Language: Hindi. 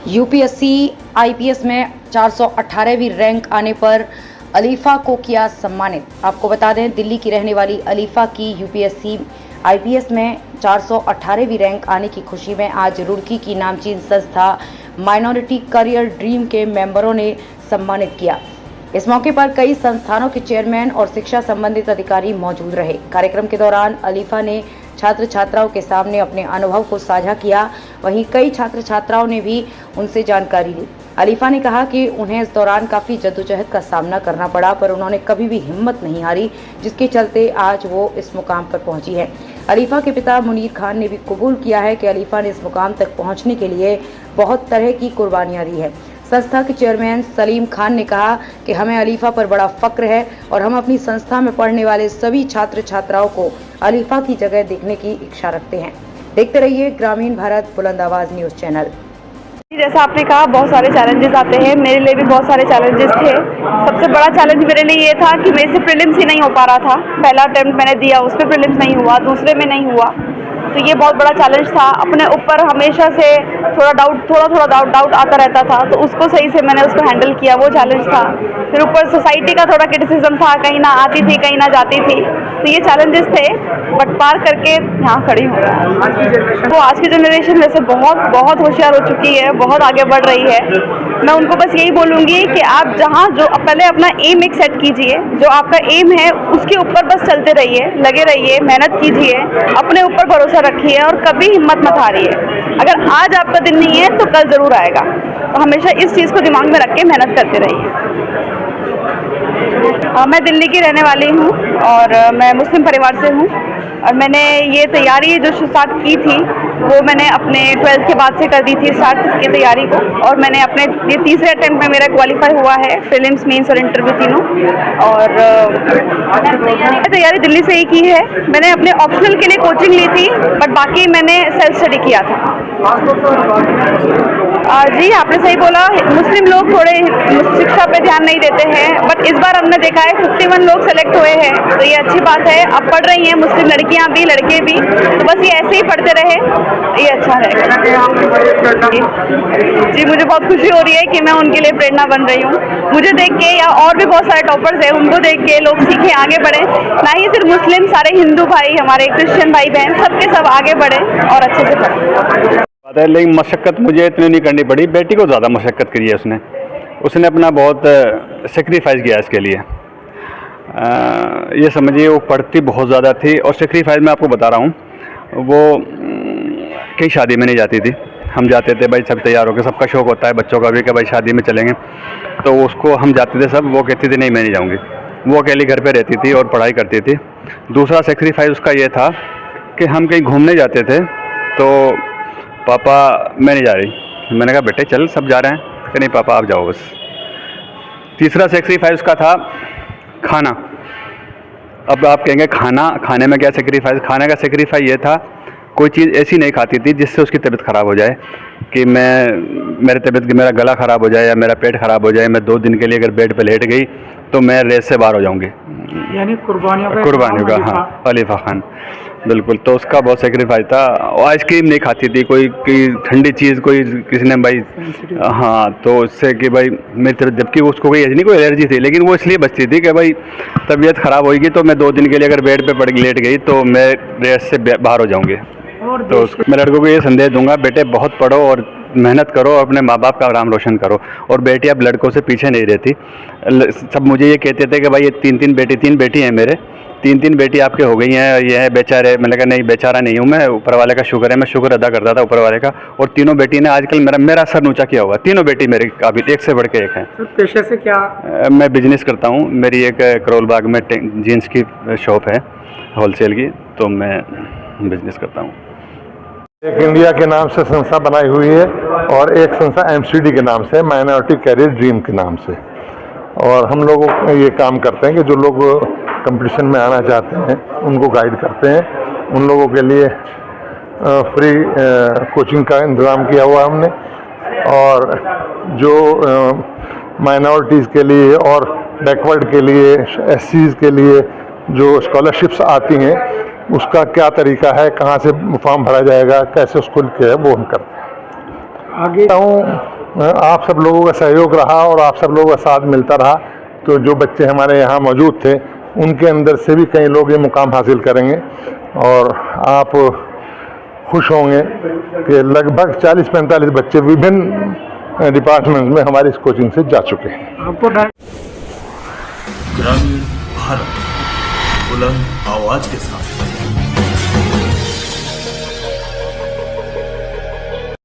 यूपीएससी आईपीएस में 418वीं रैंक आने पर अलीफा को किया सम्मानित। आपको बता दें, दिल्ली की रहने वाली अलीफा की यूपीएससी आईपीएस में 418वीं रैंक आने की खुशी में आज रुड़की की नामचीन संस्था माइनॉरिटी करियर ड्रीम के मेंबरों ने सम्मानित किया। इस मौके पर कई संस्थानों के चेयरमैन और शिक्षा संबंधित अधिकारी मौजूद रहे। कार्यक्रम के दौरान अलीफा ने छात्र छात्राओं के सामने अपने अनुभव को साझा किया। वहीं कई छात्र छात्राओं ने भी उनसे जानकारी ली। अलीफा ने कहा कि उन्हें इस दौरान काफ़ी जद्दोजहद का सामना करना पड़ा, पर उन्होंने कभी भी हिम्मत नहीं हारी, जिसके चलते आज वो इस मुकाम पर पहुंची है। अलीफा के पिता मुनीर खान ने भी कबूल किया है कि अलीफा ने इस मुकाम तक पहुंचने के लिए बहुत तरह की कुर्बानियां दी है। संस्था के चेयरमैन सलीम खान ने कहा कि हमें अलीफा पर बड़ा फक्र है और हम अपनी संस्था में पढ़ने वाले सभी छात्र छात्राओं को अलीफा की जगह देखने की इच्छा रखते हैं। देखते रहिए ग्रामीण भारत बुलंद आवाज न्यूज चैनल। जैसा आपने कहा, बहुत सारे चैलेंजेस आते हैं। मेरे लिए भी बहुत सारे चैलेंजेस थे। सबसे बड़ा चैलेंज मेरे लिए ये था कि मेरे से प्रीलिम्स ही नहीं हो पा रहा था। पहला अटेम्प्ट मैंने दिया, उस पर प्रीलिम्स नहीं हुआ, दूसरे में नहीं हुआ, तो ये बहुत बड़ा चैलेंज था। अपने ऊपर हमेशा से थोड़ा डाउट आता रहता था, तो उसको सही से मैंने उसको हैंडल किया, वो चैलेंज था। फिर ऊपर सोसाइटी का थोड़ा क्रिटिसिज्म था, कहीं ना आती थी कहीं ना जाती थी, तो ये चैलेंजेस थे, बट पार करके यहाँ खड़ी हूँ। तो आज की जनरेशन वैसे बहुत होशियार हो चुकी है, बहुत आगे बढ़ रही है। मैं उनको बस यही बोलूँगी कि आप जहाँ जो पहले अपना एम एक सेट कीजिए, जो आपका एम है उसके ऊपर बस चलते रहिए, लगे रहिए, मेहनत कीजिए, अपने ऊपर भरोसा रखिए और कभी हिम्मत मत हारिए। अगर आज आपका दिन नहीं है तो कल ज़रूर आएगा, तो हमेशा इस चीज़ को दिमाग में रख के मेहनत करते रहिए। मैं दिल्ली की रहने वाली हूँ और मैं मुस्लिम परिवार से हूँ, और मैंने ये तैयारी जो स्टार्ट की थी वो मैंने अपने 12th के बाद से कर दी थी स्टार्ट की तैयारी को, और मैंने अपने ये तीसरे अटेम्प्ट में मेरा क्वालिफाई हुआ है, प्रीलिम्स, मेंस और इंटरव्यू तीनों। और मैंने तैयारी दिल्ली से ही की है। मैंने अपने ऑप्शनल के लिए कोचिंग ली थी, बट बाकी मैंने सेल्फ स्टडी किया था। जी, आपने सही बोला, मुस्लिम लोग थोड़े शिक्षा पे ध्यान नहीं देते हैं, बट इस बार हमने देखा है 51 लोग सेलेक्ट हुए हैं, तो ये अच्छी बात है। अब पढ़ रही हैं मुस्लिम लड़कियां भी, लड़के भी, तो बस ये ऐसे ही पढ़ते रहे, ये अच्छा रहेगा। जी, मुझे बहुत खुशी हो रही है कि मैं उनके लिए प्रेरणा बन रही हूँ। मुझे देख के या और भी बहुत सारे टॉपर्स हैं, उनको देख के लोग सीखें, आगे बढ़े। ना ही सिर्फ मुस्लिम, सारे हिंदू भाई, हमारे क्रिश्चियन भाई बहन, सबके सब आगे बढ़े और अच्छे से पढ़ें। लेकिन मशक्क़त मुझे इतनी नहीं करनी पड़ी, बेटी को ज़्यादा मशक्क़त करी है उसने अपना बहुत सेक्रीफाइस किया इसके लिए। ये समझिए वो पढ़ती बहुत ज़्यादा थी, और सेक्रीफाइस मैं आपको बता रहा हूँ, वो कहीं शादी में नहीं जाती थी। हम जाते थे भाई सब तैयार होकर, सबका शौक़ होता है बच्चों का भी कि भाई शादी में चलेंगे, तो उसको हम जाते थे सब, वो कहती थी नहीं मैं नहीं जाऊँगी। वो अकेली घर पे रहती थी और पढ़ाई करती थी। दूसरा सेक्रीफाइस उसका ये था कि हम कहीं घूमने जाते थे तो पापा मैं नहीं जा रही। मैंने कहा बेटे चल, सब जा रहे हैं, कि नहीं पापा आप जाओ बस। तीसरा सेक्रीफाइस उसका था खाना। अब आप कहेंगे खाने में क्या सेक्रीफाइस? खाने का सेक्रीफाइस ये था, कोई चीज़ ऐसी नहीं खाती थी जिससे उसकी तबीयत ख़राब हो जाए, कि मेरा गला ख़राब हो जाए या मेरा पेट ख़राब हो जाए, मैं 2 दिन के लिए अगर बेड पे लेट गई तो मैं रेस से बाहर हो जाऊँगी। यानी कुर्बानियों का, हाँ, अलीफा खान, बिल्कुल। तो उसका बहुत सेक्रीफाइस था। आइसक्रीम नहीं खाती थी, कोई ठंडी चीज़ कोई किसी ने भाई, हाँ, तो उससे कि भाई मेरी तरफ, जबकि उसको कोई ऐसी नहीं कोई एलर्जी थी, लेकिन वो इसलिए बचती थी कि भाई तबीयत ख़राब होगी तो मैं 2 दिन के लिए अगर बेड पे लेट गई तो मैं रेस से बाहर हो जाऊँगी। तो मैं लड़कों को ये संदेश दूंगा, बेटे बहुत पढ़ो और मेहनत करो, अपने माँ बाप का नाम रोशन करो। और बेटी अब लड़कों से पीछे नहीं रहती। सब मुझे ये कहते थे कि भाई ये 3 बेटी हैं मेरे, 3 बेटी आपके हो गई हैं, ये है बेचारे। मैंने कहा नहीं, बेचारा नहीं हूँ मैं, ऊपर वाले का शुक्र है, मैं शुक्र अदा करता था ऊपर वाले का। और तीनों बेटी ने आजकल मेरा सर ऊंचा किया हुआ। तीनों बेटी मेरी काबिल, एक से बढ़ के एक है। पेशे से क्या? मैं बिजनेस करता हूँ। मेरी एक करोल बाग में जीन्स की शॉप है होलसेल की, तो मैं बिजनेस करता हूँ। एक इंडिया के नाम से संस्था बनाई हुई है, और एक संस्था MCD के नाम से, माइनॉरिटी करियर ड्रीम के नाम से। और हम लोग ये काम करते हैं कि जो लोग कंपटीशन में आना चाहते हैं उनको गाइड करते हैं। उन लोगों के लिए फ्री कोचिंग का इंतज़ाम किया हुआ हमने, और जो माइनॉरिटीज़ के लिए और बैकवर्ड के लिए, SCs के लिए जो स्कॉलरशिप्स आती हैं, उसका क्या तरीका है, कहाँ से फॉर्म भरा जाएगा, कैसे उसको लिखा है, वो हम करते हैं। आगे आप सब लोगों का सहयोग रहा और आप सब लोगों का साथ मिलता रहा तो जो बच्चे हमारे यहाँ मौजूद थे उनके अंदर से भी कई लोग ये मुकाम हासिल करेंगे और आप खुश होंगे कि लगभग 40-45 बच्चे विभिन्न डिपार्टमेंट में हमारी इस कोचिंग से जा चुके हैं। आपको ग्रामीण भारत बुलंद आवाज के साथ